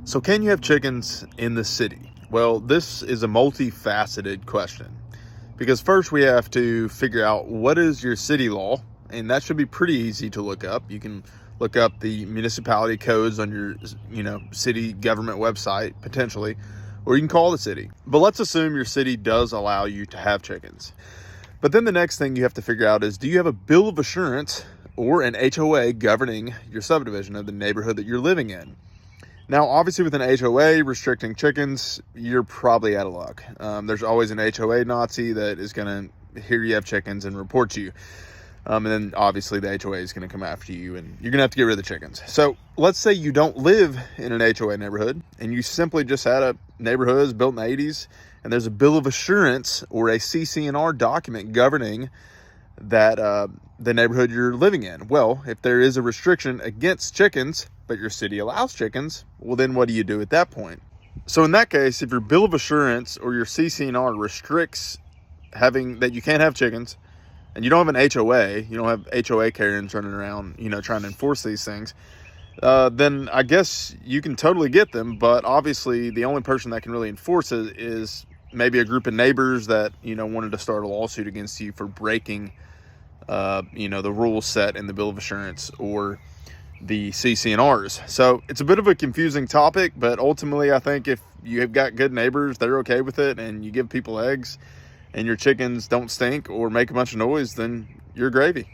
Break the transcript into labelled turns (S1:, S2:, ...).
S1: So, can you have chickens in the city? Well, this is a multifaceted question because first we have to figure out what is your city law, and that should be pretty easy to look up. You can look up the municipality codes on your, city government website potentially, or you can call the city. But let's assume your city does allow you to have chickens. But then the next thing you have to figure out is, do you have a bill of assurance or an HOA governing your subdivision of the neighborhood that you're living in? Now, obviously, with an HOA restricting chickens, you're probably out of luck. There's always an HOA Nazi that is going to hear you have chickens and report you. And then, obviously, the HOA is going to come after you, and you're going to have to get rid of the chickens. So, let's say you don't live in an HOA neighborhood, and you simply just had a neighborhood that was built in the 80s, and there's a bill of assurance or a CC&R document governing that the neighborhood you're living in. Well, if there is a restriction against chickens, but your city allows chickens, well, then what do you do at that point? So in that case, if your bill of assurance or your CC&R restricts having that you can't have chickens, and you don't have an HOA, you don't have HOA Karens running around, trying to enforce these things, then I guess you can totally get them. But obviously, the only person that can really enforce it is maybe a group of neighbors that, wanted to start a lawsuit against you for breaking, the rules set in the bill of assurance or the CC&Rs. So it's a bit of a confusing topic, but ultimately I think if you have got good neighbors, they're okay with it, and you give people eggs and your chickens don't stink or make a bunch of noise, then you're gravy.